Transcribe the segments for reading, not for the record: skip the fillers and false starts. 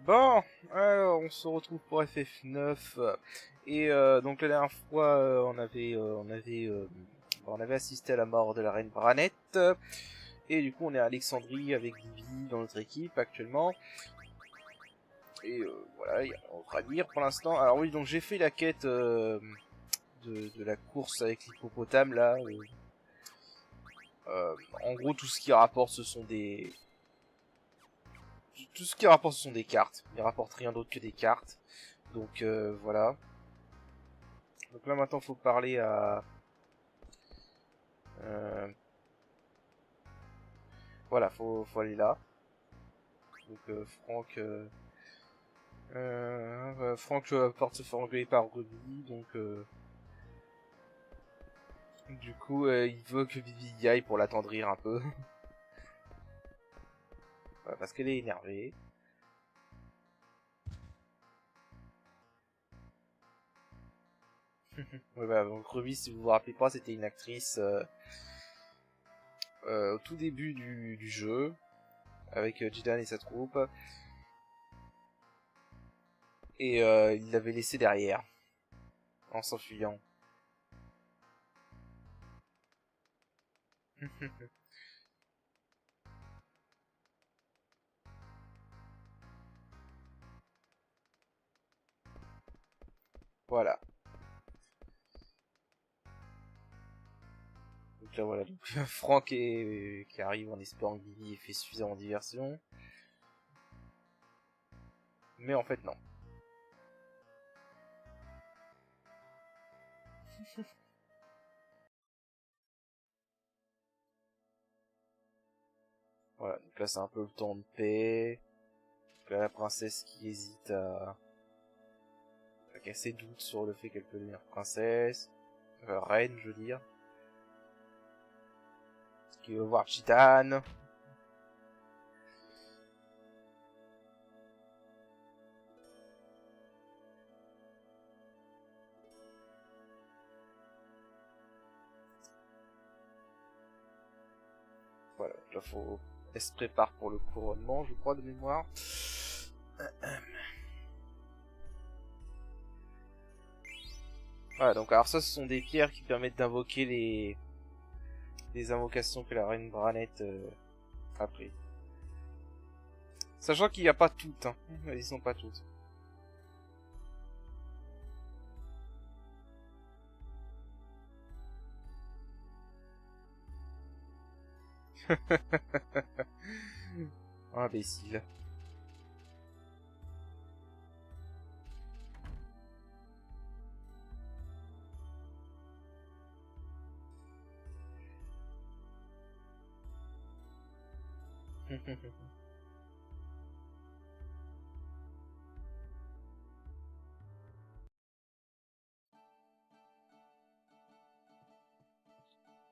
Bon, alors on se retrouve pour FF9 et donc la dernière fois on avait assisté à la mort de la reine Branette et du coup on est à Alexandrie avec Vivi dans notre équipe actuellement et voilà, il y a rien à dire pour l'instant. Alors oui, donc j'ai fait la quête de la course avec l'hippopotame là. En gros tout ce qui rapporte ce sont des cartes. Il rapporte rien d'autre que des cartes. Donc voilà. Donc là maintenant faut parler à... Voilà, faut aller là. Donc Franck porte se faire engueuler par Ruby, donc du coup il veut que Vivi y aille pour l'attendrir un peu. Voilà, parce qu'elle est énervée. Ouais, bah, donc Ruby, si vous vous rappelez pas, c'était une actrice au tout début du jeu, avec Jidan et sa troupe. Et il l'avait laissé derrière, en s'enfuyant. Voilà. Donc là voilà, donc, Franck qui arrive en espérant que Vivi ait fait suffisamment diversion. Mais en fait non. Voilà, donc là c'est un peu le temps de paix. Donc là la princesse qui hésite à casser doute sur le fait qu'elle peut devenir princesse. Reine, je veux dire. Qui veut voir Chitane. Voilà, donc là faut... Elle se prépare pour le couronnement, je crois, de mémoire. Voilà, donc alors ça ce sont des pierres qui permettent d'invoquer les invocations que la reine Branette a pris. Sachant qu'il n'y a pas toutes, hein. Elles y sont pas toutes. Imbécile.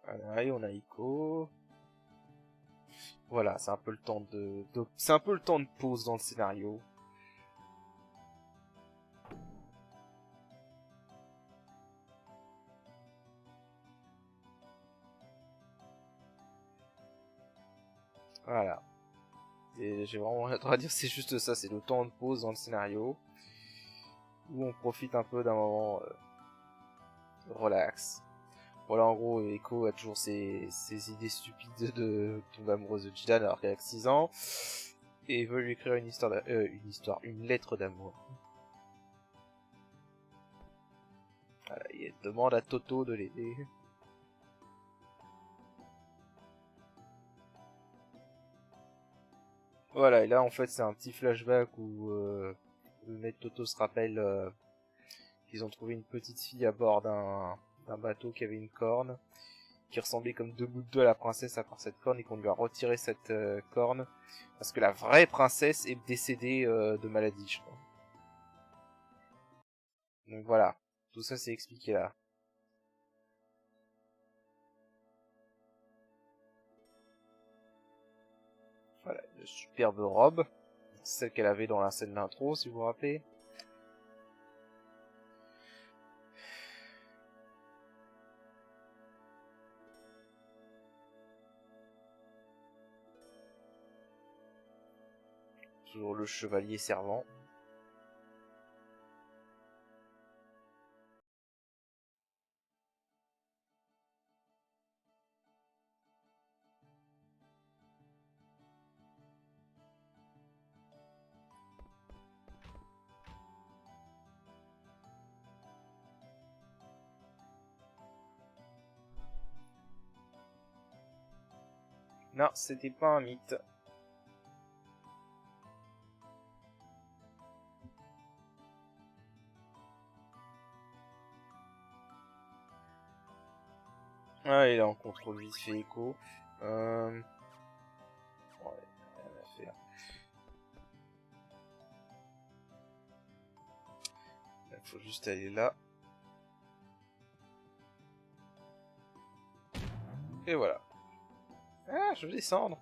Voilà, et on a Ico. Voilà, c'est un peu le temps c'est un peu le temps de pause dans le scénario. Voilà. Et j'ai vraiment rien à dire, c'est juste ça, c'est le temps de pause dans le scénario. Où on profite un peu d'un moment relax. Voilà, en gros, Echo a toujours ses idées stupides de tomber amoureuse de Jidan alors qu'elle a 6 ans. Et veut lui écrire une lettre d'amour. Voilà, et elle demande à Toto de l'aider. Voilà, et là en fait c'est un petit flashback où le maître Toto se rappelle qu'ils ont trouvé une petite fille à bord d'un bateau qui avait une corne, qui ressemblait comme deux gouttes d'eau à la princesse à part cette corne, et qu'on lui a retiré cette corne, parce que la vraie princesse est décédée de maladie, je crois. Donc voilà, tout ça c'est expliqué là. Voilà, une superbe robe, celle qu'elle avait dans la scène d'intro, si vous vous rappelez. Toujours le chevalier servant. Non, c'était pas un mythe. Ah, il est en contrôle vite fait écho. Ouais, rien à faire. Il faut juste aller là. Et voilà. Ah, je veux descendre.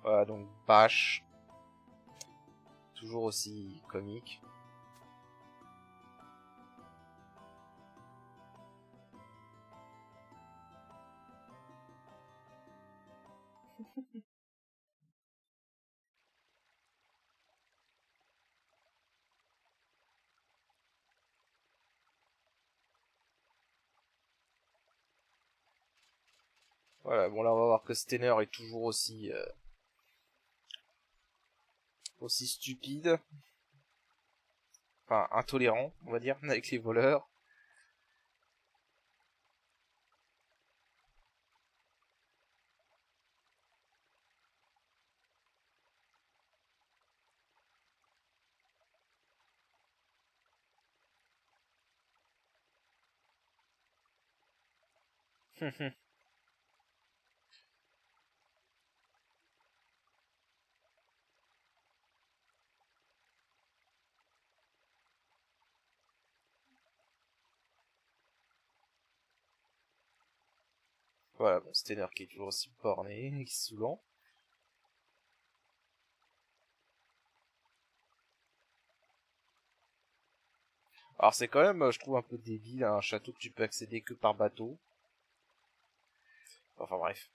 Voilà, donc Bash. Toujours aussi comique. Voilà, bon là on va voir que Steiner est toujours aussi stupide. Enfin, intolérant, on va dire, avec les voleurs. Voilà, bon, Steiner qui est toujours aussi borné, qui est saoulant. Alors c'est quand même, je trouve, un peu débile, un château que tu peux accéder que par bateau. Enfin bref.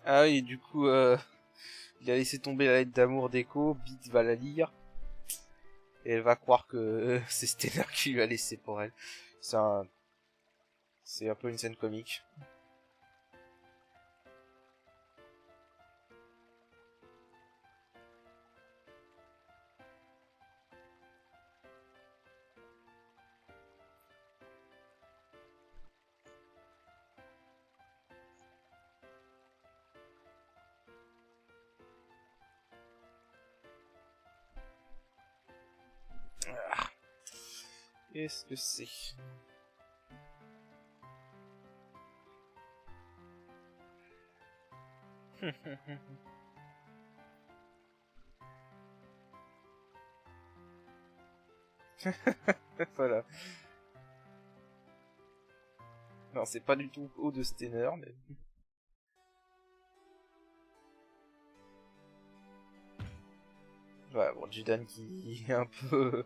Ah oui, du coup, il a laissé tomber la lettre d'amour d'Echo, Beat va la lire, et elle va croire que c'est Steiner qui lui a laissé pour elle. C'est un peu une scène comique. Ah, qu'est-ce que c'est? Voilà. Non, c'est pas du tout haut de Steiner, mais... Voilà, bon, Judan qui est un peu...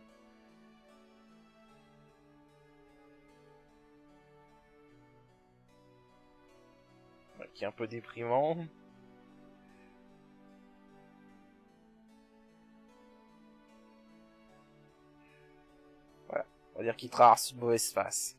qui est un peu déprimant. Voilà, on va dire qu'il traverse une mauvaise face.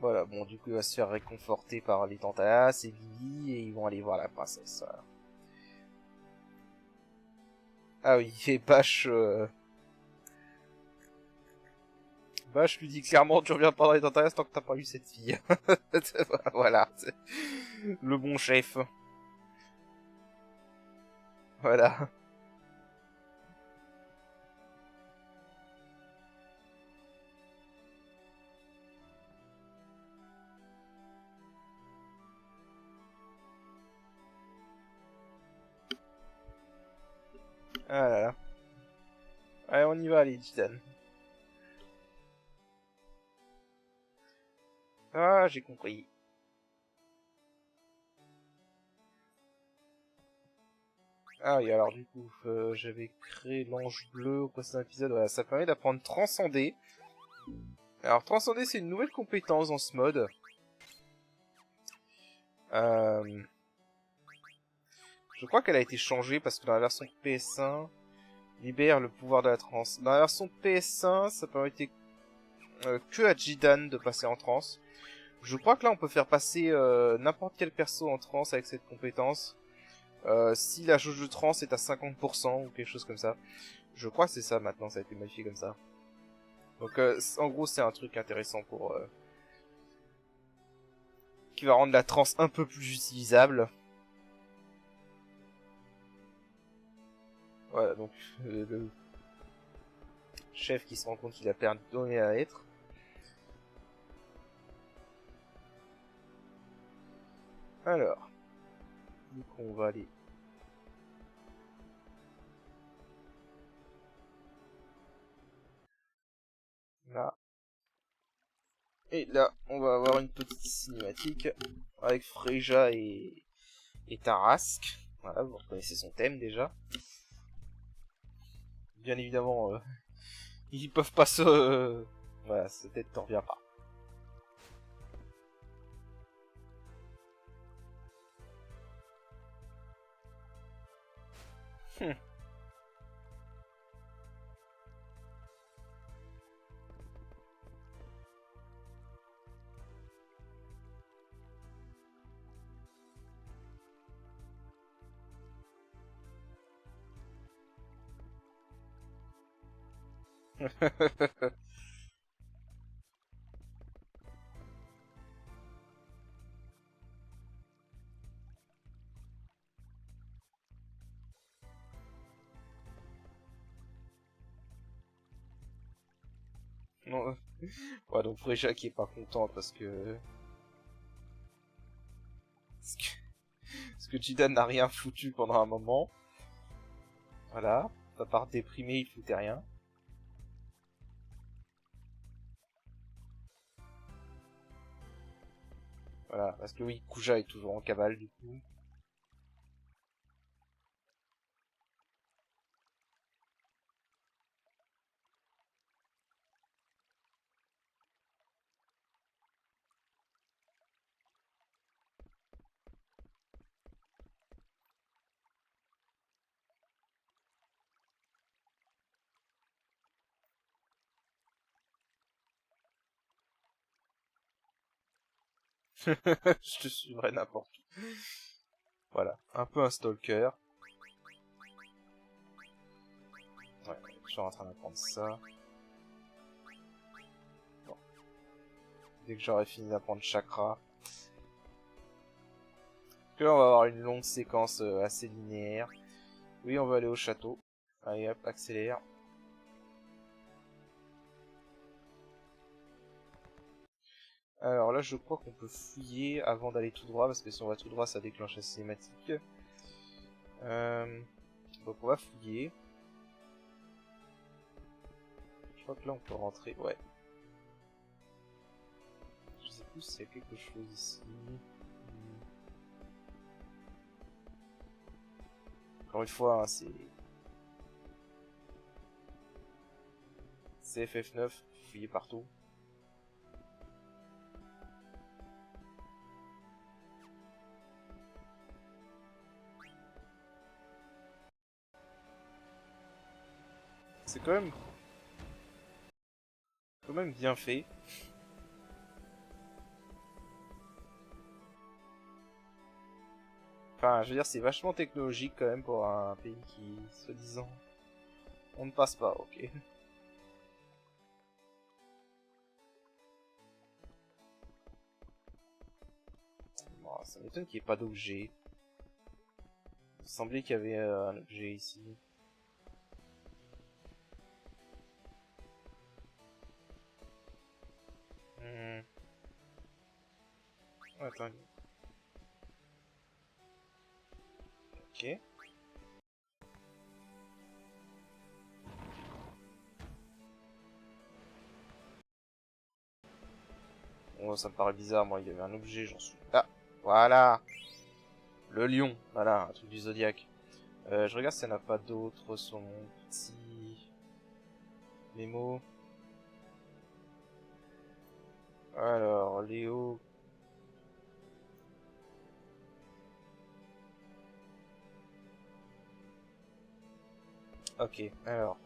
Voilà, bon, du coup, il va se faire réconforter par les Tantalas et Vivi, et ils vont aller voir la princesse. Ah oui, et Bash... Bash lui dit clairement, tu reviens pas dans les Tantalas tant que t'as pas eu cette fille. Voilà, le bon chef. Voilà. Ah là là. Allez, on y va, les titanes. Ah, j'ai compris. Ah oui, alors du coup, j'avais créé l'ange bleu au précédent épisode. Voilà, ça permet d'apprendre transcender. Alors, transcender, c'est une nouvelle compétence dans ce mode. Je crois qu'elle a été changée parce que dans la version PS1, libère le pouvoir de la transe. Dans la version PS1, ça permettait que à Jidan de passer en transe. Je crois que là, on peut faire passer n'importe quel perso en transe avec cette compétence. Si la jauge de transe est à 50% ou quelque chose comme ça. Je crois que c'est ça maintenant, ça a été modifié comme ça. Donc en gros, c'est un truc intéressant pour... qui va rendre la transe un peu plus utilisable. Voilà, donc le chef qui se rend compte qu'il a perdu donné à être. Alors, du coup, on va aller là. Et là, on va avoir une petite cinématique avec Freja et Tarrasque. Voilà, vous reconnaissez son thème déjà. Bien évidemment, ils peuvent pas se... voilà, cette tête t'en revient pas. Non, ouais, donc Freja qui est pas content parce que... Parce que Jidan n'a rien foutu pendant un moment. Voilà, à part déprimé, il foutait rien. Voilà, parce que oui, Kuja est toujours en cavale du coup. Je te suivrai n'importe où. Voilà, un peu un stalker. Ouais, je suis en train d'apprendre ça. Bon. Dès que j'aurai fini d'apprendre chakra. Que là, on va avoir une longue séquence assez linéaire. Oui, on va aller au château. Allez hop, accélère. Alors là, je crois qu'on peut fouiller avant d'aller tout droit, parce que si on va tout droit, ça déclenche la cinématique. Donc on va fouiller. Je crois que là, on peut rentrer. Ouais. Je sais plus s'il y a quelque chose ici. Encore une fois, hein, c'est FF9, fouiller partout. C'est quand même bien fait. Enfin, je veux dire, c'est vachement technologique quand même pour un pays qui, soi-disant, on ne passe pas, ok. Bon, ça m'étonne qu'il n'y ait pas d'objet. Il semblait qu'il y avait un objet ici. Hmm. Attends. Ok. moi ça me paraît bizarre, moi il y avait un objet, j'en suis... Ah, voilà. Le lion, voilà, un truc du zodiaque. Je regarde s'il n'y en a pas d'autres sur mon petit mémo. Alors, Léo... Ok, alors...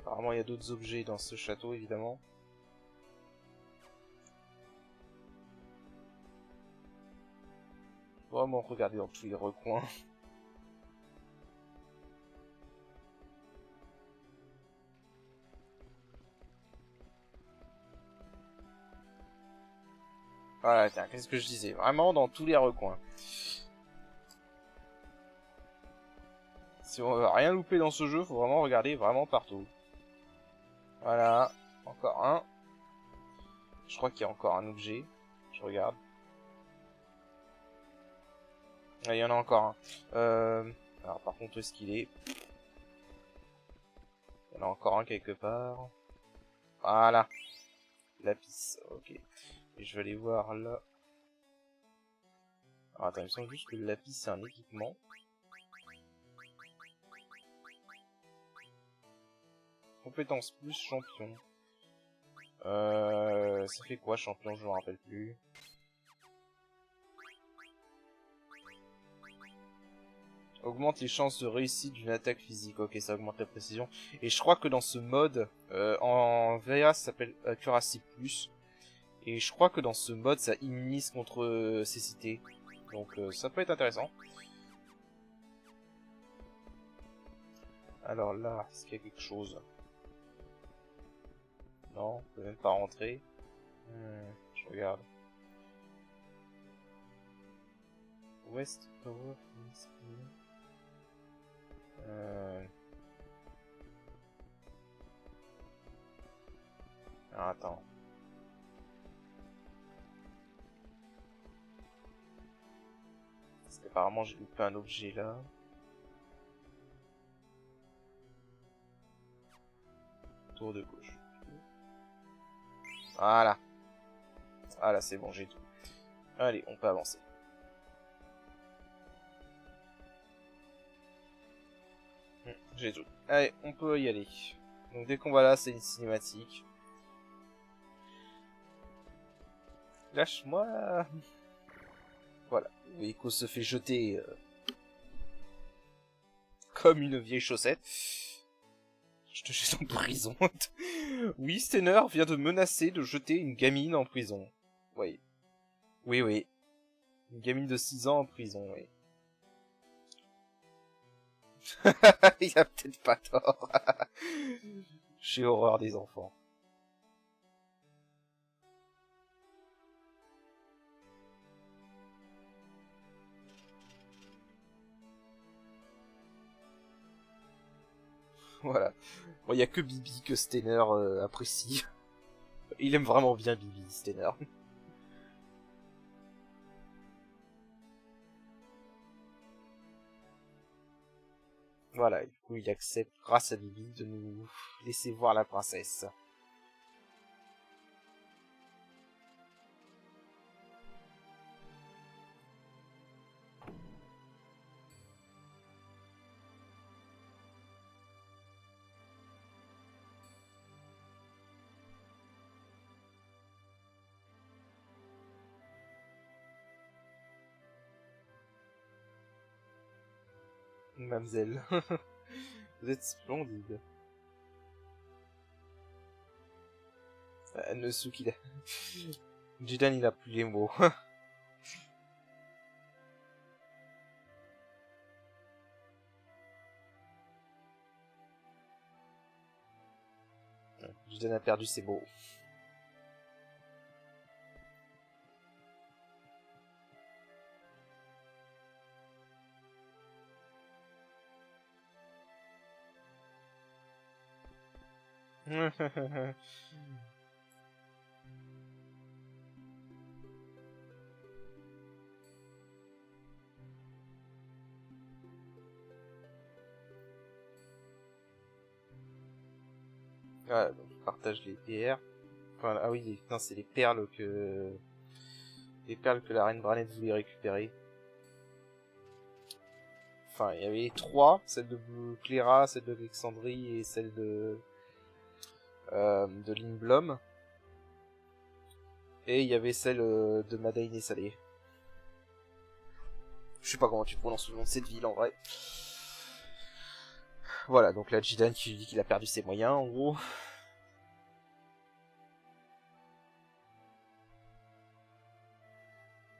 Apparemment il y a d'autres objets dans ce château, évidemment. Vraiment regarder dans tous les recoins. Voilà, tiens, qu'est-ce que je disais? Vraiment dans tous les recoins. Si on veut rien louper dans ce jeu, faut vraiment regarder vraiment partout. Voilà, encore un. Je crois qu'il y a encore un objet. Je regarde. Ah, il y en a encore un. Alors par contre, où est-ce qu'il est? Il y en a encore un quelque part. Voilà. Lapis, ok. Et je vais aller voir là. Alors, attends, il me semble juste que le lapis c'est un équipement. Compétence plus champion. Ça fait quoi champion? Je me rappelle plus. Augmente les chances de réussite d'une attaque physique. Ok, ça augmente la précision. Et je crois que dans ce mode, en VA, ça s'appelle Accuracy Plus. Et je crois que dans ce mode, ça immunise contre cécité. Donc ça peut être intéressant. Alors là, est-ce qu'il y a quelque chose? Non, on peut même pas rentrer. Je regarde. West Tower. Alors attends. Parce qu'apparemment j'ai loupé un objet là. Tour de gauche. Voilà. Voilà, c'est bon, j'ai tout. Allez, on peut avancer. J'ai tout. Allez, on peut y aller. Donc dès qu'on va là, c'est une cinématique. Lâche-moi. Voilà. Eiko se fait jeter comme une vieille chaussette. Je te jette en prison. Oui, Steiner vient de menacer de jeter une gamine en prison. Oui. Oui, oui. Une gamine de 6 ans en prison, oui. Il a peut-être pas tort. J'ai horreur des enfants. Voilà. Bon, y a que Bibi que Steiner apprécie. Il aime vraiment bien Bibi, Steiner. Voilà, du coup il accepte, grâce à Bibi, de nous laisser voir la princesse. Mademoiselle, vous êtes splendide. Nezuki, Jidan il a plus les mots. Jidan a perdu ses mots. Voilà, donc je partage les PR. Enfin, ah oui, putain, c'est les perles que... Les perles que la reine Branette voulait récupérer. Enfin, il y avait trois, celle de Clara, celle d'Alexandrie et celle de Lindblom. Et il y avait celle de Madain et Salé. Je sais pas comment tu prononces le nom de cette ville en vrai. Voilà, donc là Jidan qui dit qu'il a perdu ses moyens en gros.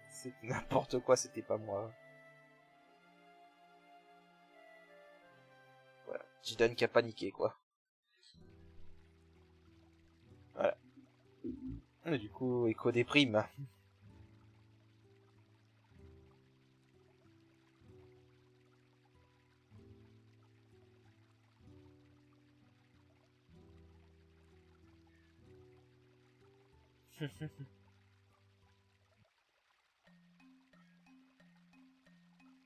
C'est n'importe quoi, c'était pas moi. Voilà, Jidan qui a paniqué quoi. Voilà. Et du coup, Echo déprime.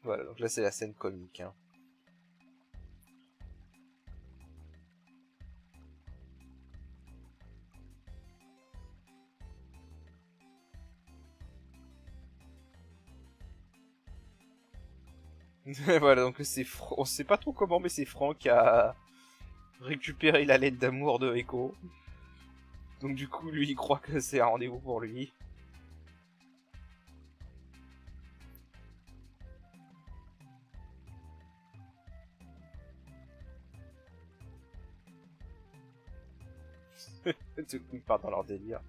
Voilà, donc là c'est la scène comique. Hein. Voilà, donc c'est on sait pas trop comment, mais c'est Franck qui a récupéré la lettre d'amour de Echo. Donc du coup, lui, il croit que c'est un rendez-vous pour lui. Du coup, ils partent dans leur délire.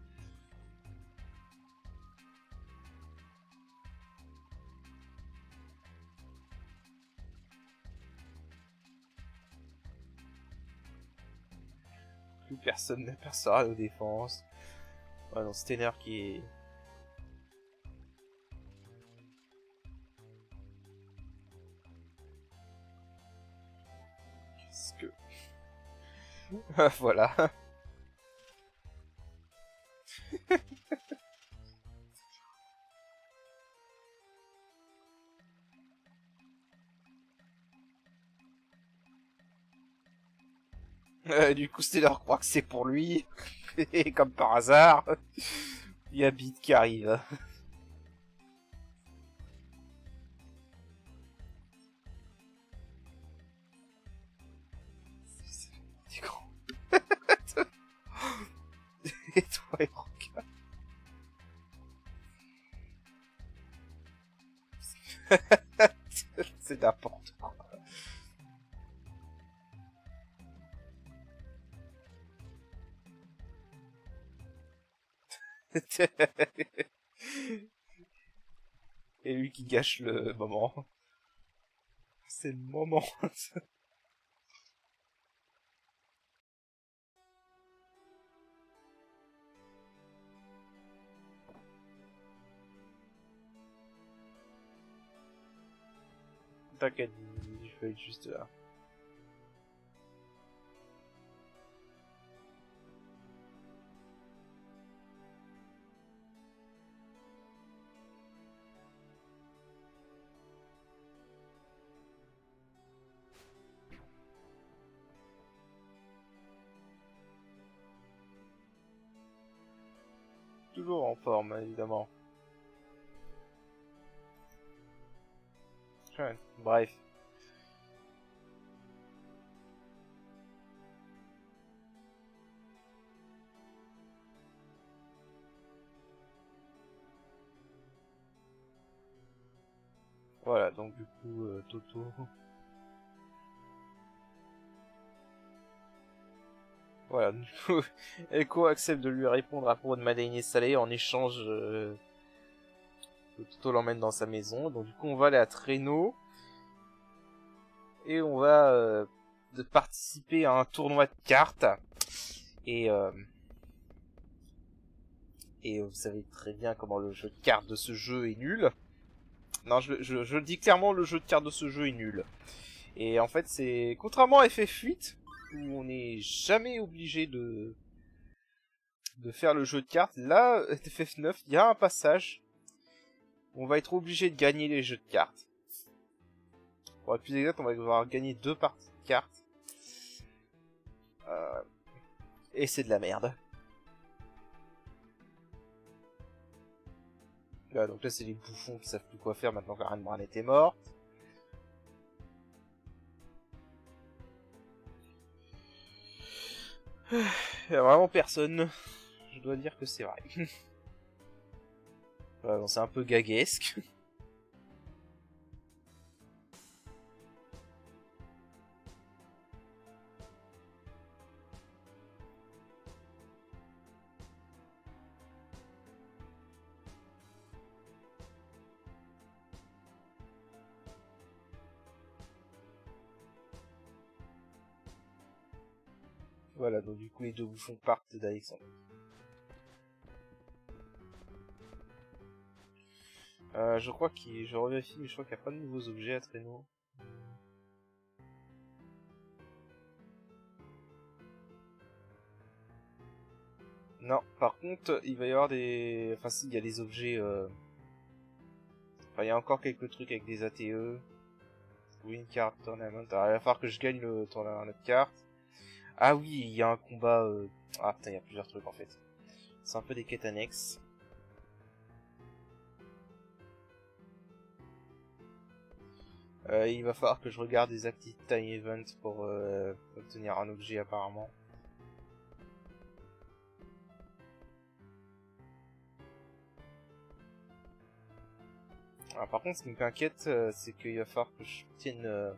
Plus personne ne percera nos défenses. Ouais, non, Steiner qui est... Qu'est-ce que... Voilà. Du coup, Steiner croit que c'est pour lui. Et comme par hasard, il y a Beat qui arrive. C'est grand. Et toi, Hiroka. C'est n'importe quoi. Et lui qui gâche le moment. C'est le moment. T'inquiète, je vais être juste là. Toujours en forme, évidemment. Ouais, bref. Voilà, donc du coup, Toto... Voilà, du coup, Echo accepte de lui répondre à propos de Madain Saleh en échange... Toto l'emmène dans sa maison. Donc du coup, on va aller à Traîneau. Et on va participer à un tournoi de cartes. Et vous savez très bien comment le jeu de cartes de ce jeu est nul. Non, je le dis clairement, le jeu de cartes de ce jeu est nul. Et en fait, c'est... Contrairement à FF8, où on n'est jamais obligé de faire le jeu de cartes, là, FF9, il y a un passage où on va être obligé de gagner les jeux de cartes. Pour être plus exact, on va devoir gagner 2 parties de cartes. Et c'est de la merde. Là, donc là, c'est les bouffons qui savent plus quoi faire maintenant qu'Aran Bran était morte. Il y a vraiment personne. Je dois dire que c'est vrai. Bon, c'est un peu gaguesque. Voilà, donc du coup les deux bouffons partent d'Alexandrie. Je crois je revérifie, mais je crois qu'il n'y a pas de nouveaux objets à traîneau. Non, par contre, il va y avoir des... Enfin si, il y a des objets... Enfin, il y a encore quelques trucs avec des ATE. Win card tournament. Alors, il va falloir que je gagne le tournament de carte. Ah oui, il y a un combat... Ah putain, il y a plusieurs trucs en fait. C'est un peu des quêtes annexes. Il va falloir que je regarde des Active Time Events pour obtenir un objet apparemment. Alors, par contre, ce qui m'inquiète, c'est qu'il va falloir que je obtienne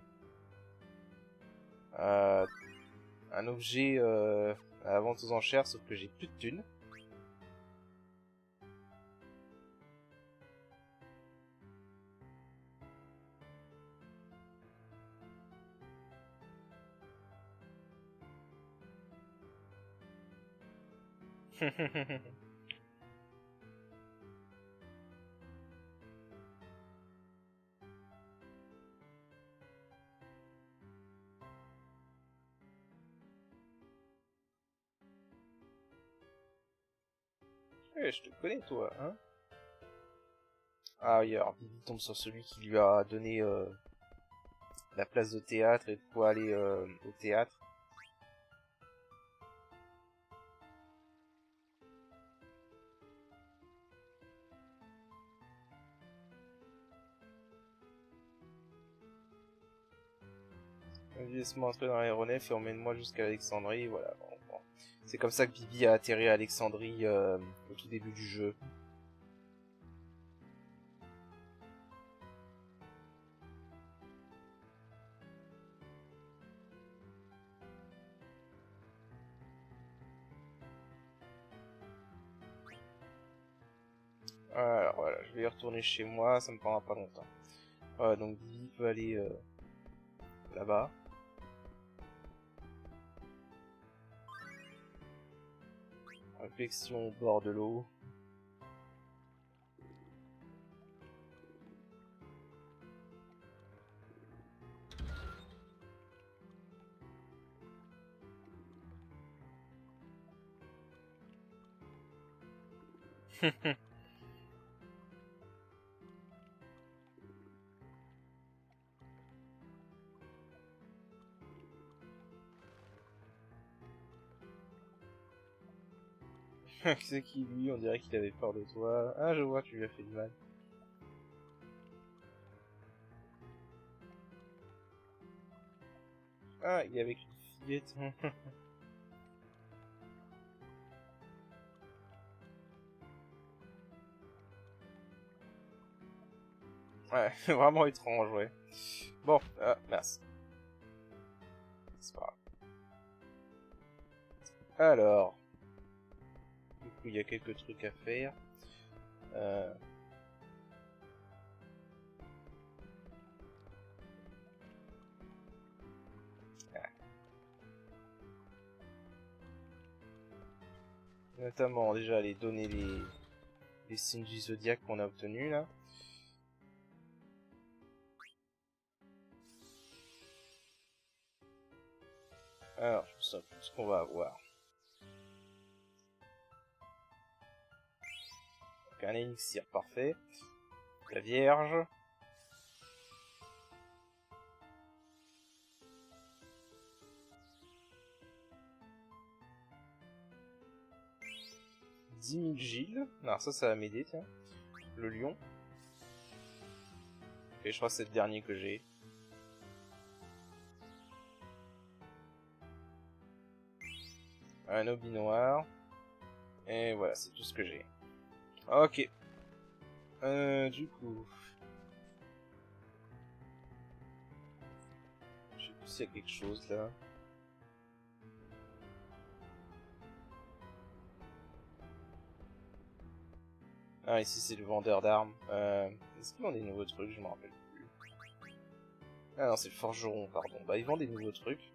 un objet à la vente aux enchères, sauf que j'ai plus de thunes. Ouais, je te connais toi, hein. Ah oui, alors Bibi tombe sur celui qui lui a donné la place de théâtre et de quoi aller au théâtre. Laisse-moi entrer dans l'aéronef et emmène-moi jusqu'à Alexandrie, voilà. Bon. C'est comme ça que Bibi a atterri à Alexandrie au tout début du jeu. Alors voilà, je vais y retourner chez moi, ça me prendra pas longtemps. Voilà, donc Bibi peut aller là-bas. Réflexion au bord de l'eau. C'est qui lui? On dirait qu'il avait peur de toi. Ah, je vois, tu lui as fait du mal. Ah, il est avec une fillette. Ouais, vraiment étrange, ouais. Bon, mince. C'est pas grave. Alors, du coup, il y a quelques trucs à faire. Euh... Notamment, déjà, aller donner les signes du zodiaque qu'on a obtenus, là. Alors, je sais plus ce qu'on va avoir. Donc, un élixir parfait. La Vierge. « 10 000 Gilles. Alors ça va m'aider, tiens. Le lion. Et je crois que c'est le dernier que j'ai. Un obi noir. Et voilà, c'est tout ce que j'ai. Ok. Du coup... Je sais plus s'il y a quelque chose là. Ah, ici c'est le vendeur d'armes. Est-ce qu'ils vendent des nouveaux trucs? Je me rappelle plus. Ah non, c'est le forgeron, pardon. Bah, ils vendent des nouveaux trucs.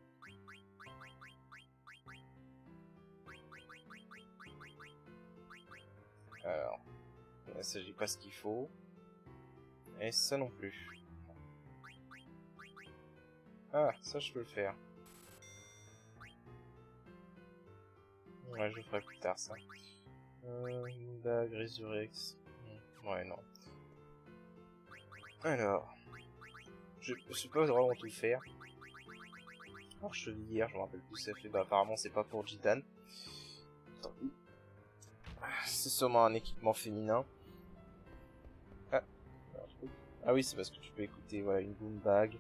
Alors, ça j'ai pas ce qu'il faut. Et ça non plus. Ah, ça je peux le faire. Ouais, je le ferai plus tard ça. Bague, Résurrex. Ouais, non. Alors, je sais pas vraiment tout faire. Alors, chevillère, je me rappelle plus, ça fait. Bah, apparemment, c'est pas pour Jidan. C'est sûrement un équipement féminin. Ah, ah oui, c'est parce que tu peux écouter, voilà, une boom bag.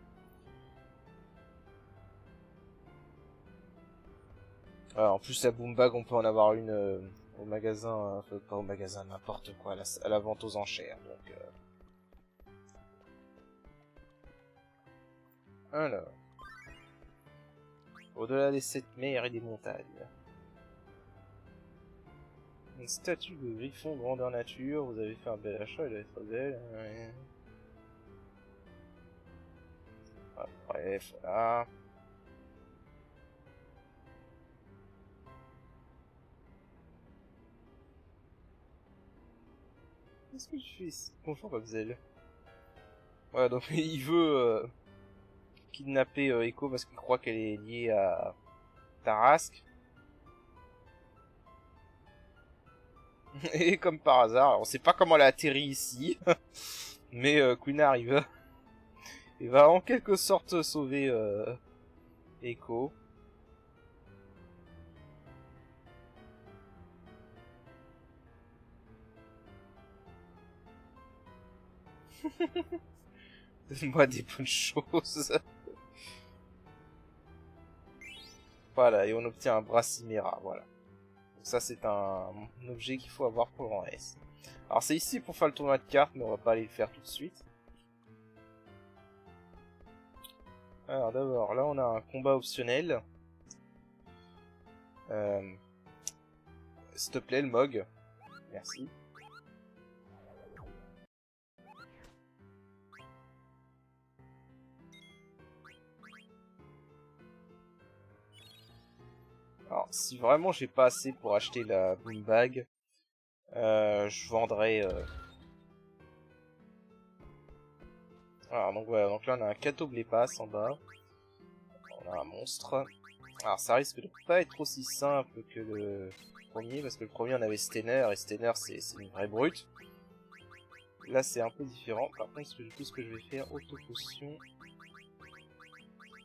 Ah, en plus, la boom bag, on peut en avoir une au magasin, enfin, pas au magasin, n'importe quoi, à la vente aux enchères. Donc, alors, au-delà des 7 mers et des montagnes. Une statue de griffon grandeur nature, vous avez fait un bel achat, elle doit être belle. Ouais. Ah, bref, voilà. Qu'est-ce que tu fais ici? Bonjour, Babzel. Ouais, donc il veut kidnapper Echo parce qu'il croit qu'elle est liée à Tarrasque. Et comme par hasard, on sait pas comment elle a atterri ici, mais Queenar il va en quelque sorte sauver Echo. Donne-moi des bonnes choses. Voilà, et on obtient un Brasimera, voilà. Donc ça c'est un objet qu'il faut avoir pour le rang S. Alors c'est ici pour faire le tournoi de cartes, mais on va pas aller le faire tout de suite. Alors d'abord, là on a un combat optionnel. S'il te plaît, le Mog. Merci. Alors, si vraiment j'ai pas assez pour acheter la boom bag, je vendrai... Alors, donc voilà, donc là on a un Catoblépas en bas. On a un monstre. Alors ça risque de pas être aussi simple que le premier, parce que le premier on avait Stener, et Stener c'est une vraie brute. Là c'est un peu différent, par contre du coup ce que je vais faire, auto-potion.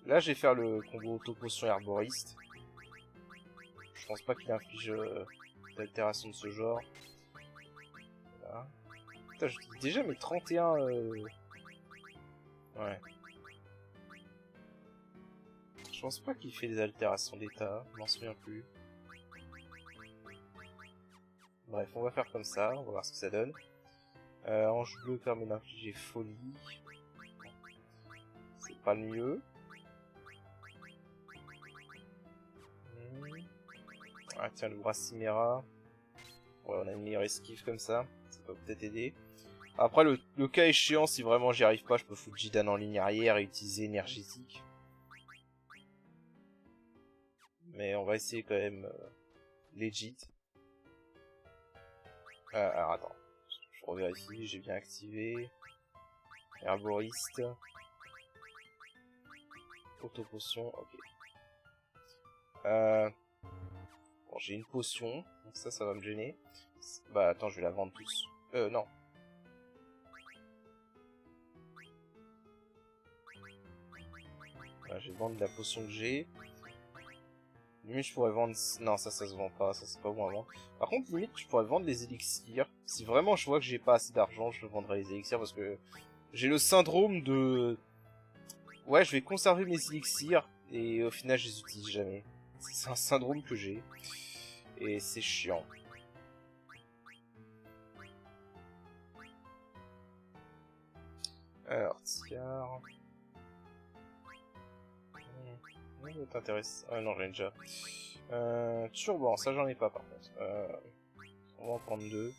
Là je vais faire le combo auto-potion herboriste. Je pense pas qu'il inflige d'altération de ce genre. Voilà. Putain, je dis déjà mes 31... Ouais. Je pense pas qu'il fait des altérations d'état, je m'en souviens plus. Bref, on va faire comme ça, on va voir ce que ça donne. Ange bleu permet d'infliger folie. C'est pas le mieux. Ah tiens, le Brasimera. Ouais, on a une meilleure esquive comme ça peut peut-être aider. Après, le cas échéant, si vraiment j'y arrive pas, je peux foutre Jidan en ligne arrière et utiliser énergétique. Mais on va essayer quand même legit. Alors attends, je revérifie, j'ai bien activé. Herboriste. Auto-potion, ok. Bon, j'ai une potion, donc ça va me gêner. Bah attends, je vais la vendre tous. Non. Voilà, je vais vendre la potion que j'ai. Limite, je pourrais vendre... Non, ça se vend pas, ça c'est pas bon à vendre. Par contre, limite, je pourrais vendre les élixirs. Si vraiment je vois que j'ai pas assez d'argent, je vendrai les élixirs parce que j'ai le syndrome de... Ouais, je vais conserver mes élixirs et au final, je les utilise jamais. C'est un syndrome que j'ai. Et c'est chiant. Alors, tiers... Ça t'intéresse. Ah non, j'en ai déjà. Turban, ça j'en ai pas par contre. On va en prendre deux.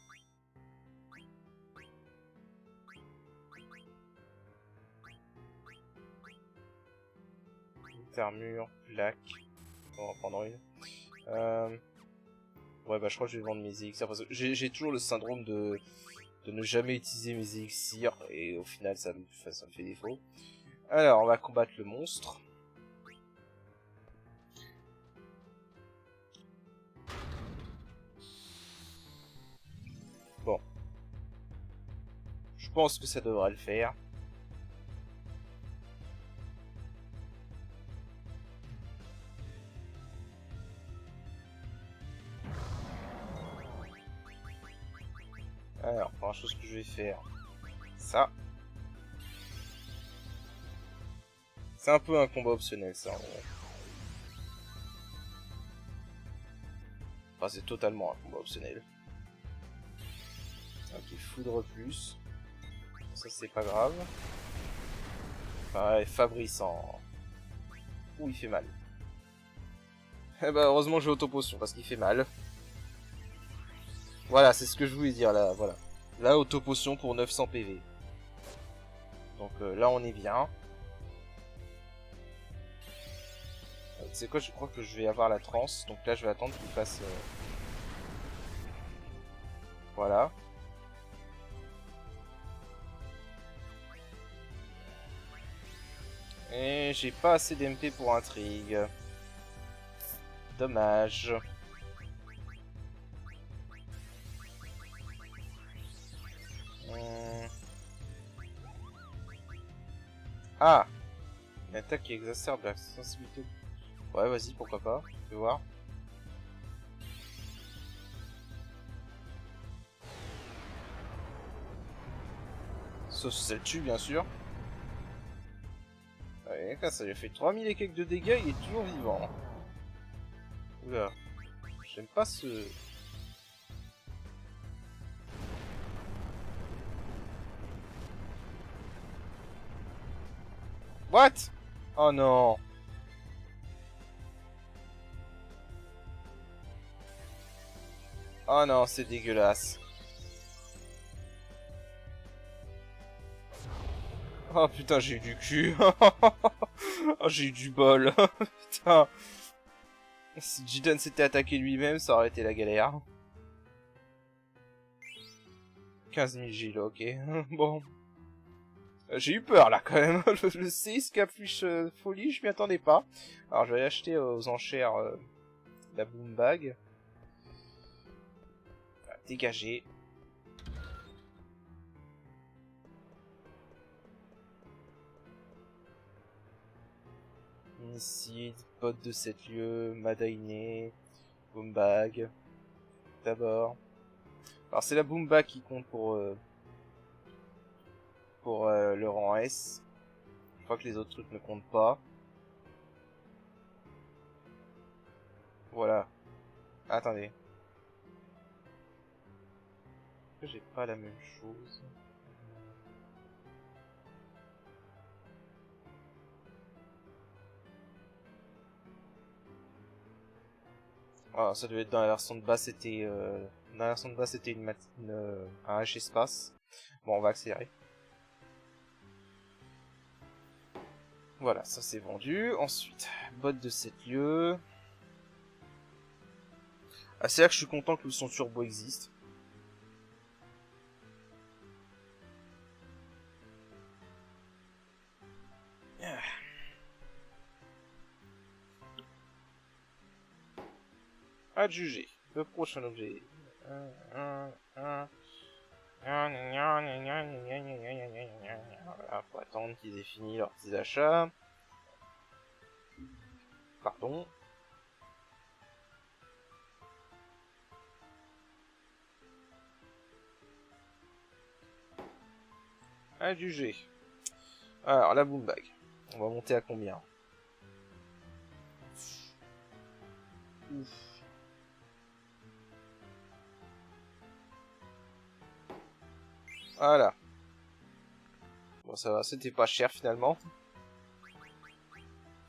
Armure, plaque. On va en prendre une. Ouais, bah je crois que je vais vendre mes élixirs parce que j'ai toujours le syndrome de ne jamais utiliser mes élixirs et au final ça me fait défaut. Alors, on va combattre le monstre. Bon. Je pense que ça devrait le faire. Alors, première chose que je vais faire, ça. C'est un peu un combat optionnel, ça. Enfin, c'est totalement un combat optionnel. Ok, foudre plus. Ça, c'est pas grave. Ouais, Fabrice en... Ouh, il fait mal. Eh bah, heureusement, j'ai auto-potion, parce qu'il fait mal. Voilà, c'est ce que je voulais dire, là, voilà. Là, auto-potion pour 900 PV. Donc là, on est bien. Tu sais quoi, je crois que je vais avoir la transe. Donc là, je vais attendre qu'il fasse... Voilà. Et j'ai pas assez d'MP pour intrigue. Dommage. Ah! Une attaque qui exacerbe la sensibilité. Ouais, vas-y, pourquoi pas. Je vais voir. Sauf si ça le tue, bien sûr. Ouais, ça lui a fait 3000 et quelques de dégâts, il est toujours vivant. Oula. J'aime pas ce... What? Oh non. Oh non, c'est dégueulasse. Oh putain, j'ai eu du cul. Oh, j'ai eu du bol. Putain. Si Jidan s'était attaqué lui-même, ça aurait été la galère. 15 000 Gil, ok. Bon. J'ai eu peur là quand même. Le séisme capuche folie, je m'y attendais pas. Alors je vais aller acheter aux enchères la boom bag. Dégager. Minicide, pote de 7 lieux, Madainé, boom bag. D'abord. Alors c'est la boom bag qui compte pour le rang S. Je crois que les autres trucs ne comptent pas. Voilà. Attendez. Est-ce que j'ai pas la même chose? Ah, ça devait être dans la version de base, c'était dans la version de base, c'était un H espace. Bon, on va accélérer. Voilà, ça c'est vendu. Ensuite, botte de 7 lieux. Ah, c'est là que je suis content que le son turbo existe. Adjugé. Le prochain objet. Voilà, faut attendre qu'ils aient fini leurs petits achats. Pardon. Adjugé. Alors, la boom bag. On va monter à combien? Ouf. Voilà. Bon, ça va, c'était pas cher finalement.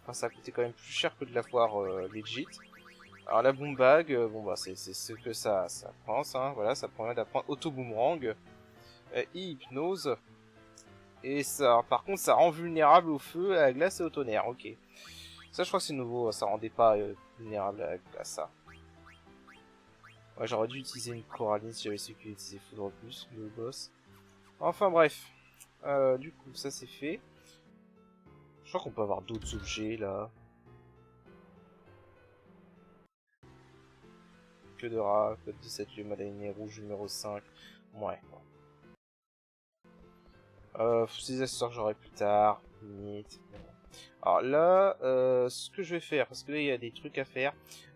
Enfin, ça a coûté quand même plus cher que de l'avoir legit. Alors, la boom bag, bon, bah, c'est ce que ça pense, hein. Voilà, ça permet d'apprendre auto-boomerang, hypnose. Et ça, par contre, ça rend vulnérable au feu, à la glace et au tonnerre. Ok. Ça, je crois que c'est nouveau. Ça rendait pas vulnérable à la glace, ça. Ouais, j'aurais dû utiliser une Coraline si j'avais su qu'il utilisait Foudre Plus, le boss. Enfin, bref. Du coup, ça c'est fait. Je crois qu'on peut avoir d'autres objets, là. Que de rats, code 17, le madanier rouge numéro 5. Ouais. C'est des accessoires que j'aurai plus tard. Limite. Alors là, ce que je vais faire, parce que là il y a des trucs à faire,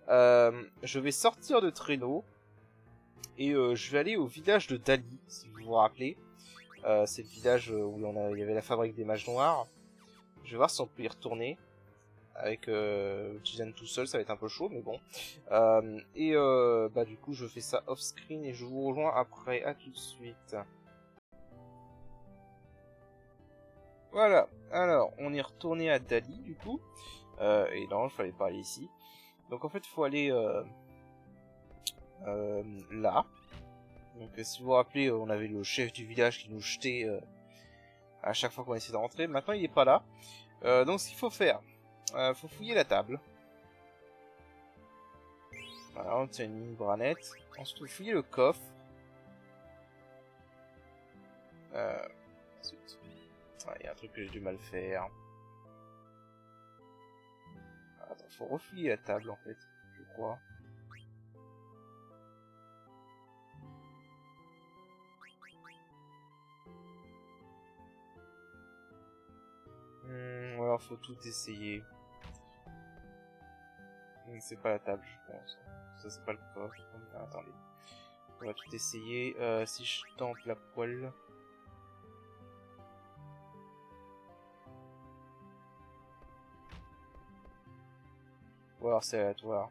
je vais sortir de Traîneau et je vais aller au village de Dali, si vous vous rappelez. C'est le village où il y avait la fabrique des mages noirs. Je vais voir si on peut y retourner. Avec Jizen tout seul, ça va être un peu chaud, mais bon. Bah du coup, je fais ça off-screen et je vous rejoins après. À tout de suite. Voilà. Alors, on est retourné à Dali, du coup. Et non, il fallait pas aller ici. Donc en fait, il faut aller là. Donc si vous vous rappelez, on avait le chef du village qui nous jetait à chaque fois qu'on essayait de rentrer. Maintenant, il est pas là. Donc ce qu'il faut faire, faut fouiller la table. Voilà, on obtient une mini branette. Ensuite, faut fouiller le coffre. Ensuite, il y a un truc que j'ai du mal faire. Attends, faut refouiller la table en fait, je crois. Ou alors faut tout essayer. C'est pas la table, je pense. Ça c'est pas le coffre. Ah, attendez. On va tout essayer. Si je tente la poêle. Ou alors c'est aléatoire.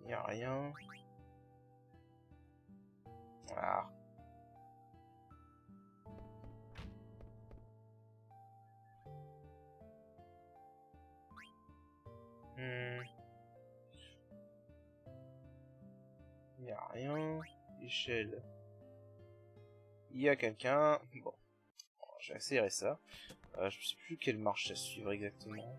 Y a rien. Ah. Y a rien. Échelle. Il y a quelqu'un. Bon. Je vais accélérer ça. Je sais plus quelle marche à suivre exactement.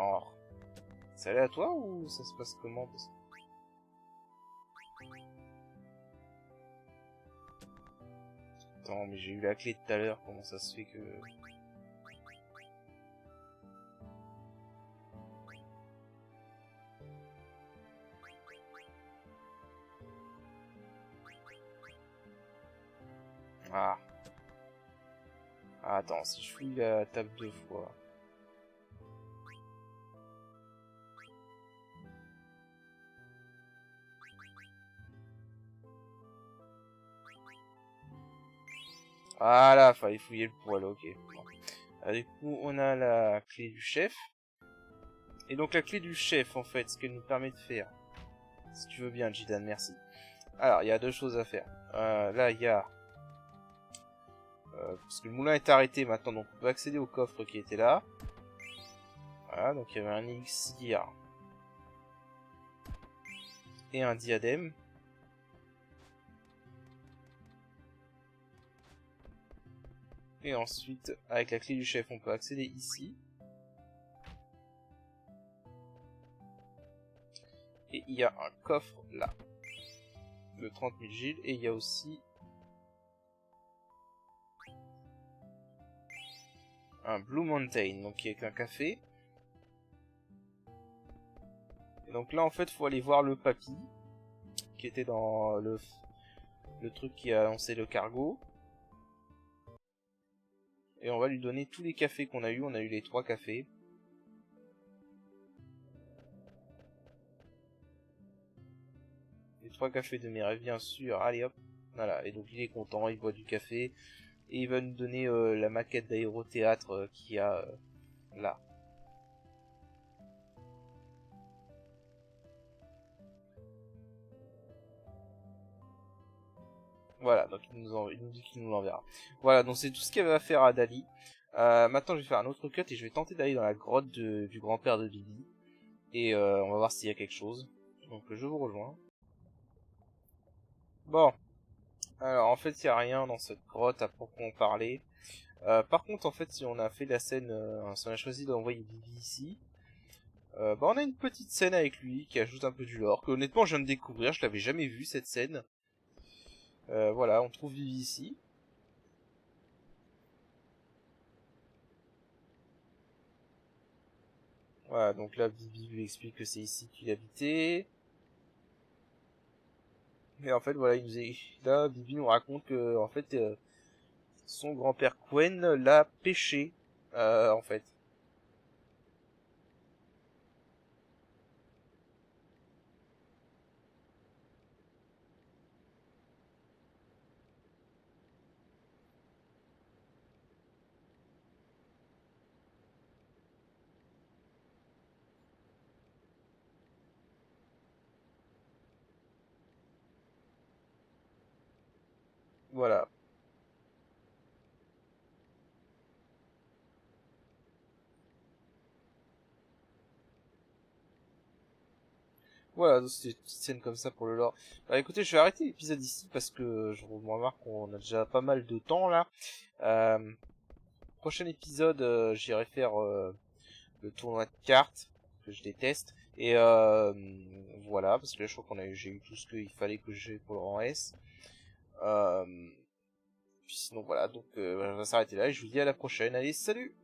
Oh. C'est aléatoire ou ça se passe comment? Attends, mais j'ai eu la clé tout à l'heure, comment ça se fait que... Ah. Attends, si je fouille la table 2 fois... Voilà, fallait fouiller le poêle, ok. Bon. Du coup, on a la clé du chef. Et donc la clé du chef, en fait, ce qu'elle nous permet de faire... Si tu veux bien, Jidan, merci. Alors, il y a 2 choses à faire. Là, il y a... parce que le moulin est arrêté maintenant, donc on peut accéder au coffre qui était là. Voilà, donc il y avait un élixir. Et un diadème. Et ensuite, avec la clé du chef, on peut accéder ici. Et il y a un coffre là. De 30 000 giles. Et il y a aussi... un Blue Mountain, donc qui est un café. Et donc là en fait faut aller voir le papy qui était dans le truc qui a lancé le cargo. Et on va lui donner tous les cafés qu'on a eu. On a eu les 3 cafés. Les 3 cafés de mes rêves, bien sûr. Allez hop. Voilà. Et donc il est content, il boit du café. Et il va nous donner la maquette d'aérothéâtre qu'il y a là. Voilà, donc il nous dit qu'il nous l'enverra. Voilà, donc c'est tout ce qu'il y avait à faire à Dali. Maintenant je vais faire un autre cut et je vais tenter d'aller dans la grotte du grand-père de Bibi. Et on va voir s'il y a quelque chose. Donc je vous rejoins. Bon, alors en fait il n'y a rien dans cette grotte à proprement parler. Par contre en fait si on a fait la scène, si on a choisi d'envoyer Bibi ici, bah on a une petite scène avec lui qui ajoute un peu du lore, que honnêtement je viens de découvrir, je l'avais jamais vu cette scène. Voilà, on trouve Bibi ici. Voilà, donc là Bibi lui explique que c'est ici qu'il habitait. Et en fait voilà, là Bibi nous raconte que en fait son grand-père Quen l'a pêché en fait. Voilà. Voilà, donc c'était une petite scène comme ça pour le lore. Bah écoutez, je vais arrêter l'épisode ici parce que je remarque qu'on a déjà pas mal de temps là. Euh, Prochain épisode, j'irai faire le tournoi de cartes que je déteste. Et voilà, parce que là, je crois j'ai eu tout ce qu'il fallait que j'ai pour le rang S. Puis sinon voilà, donc on va s'arrêter là et je vous dis à la prochaine. Allez, salut!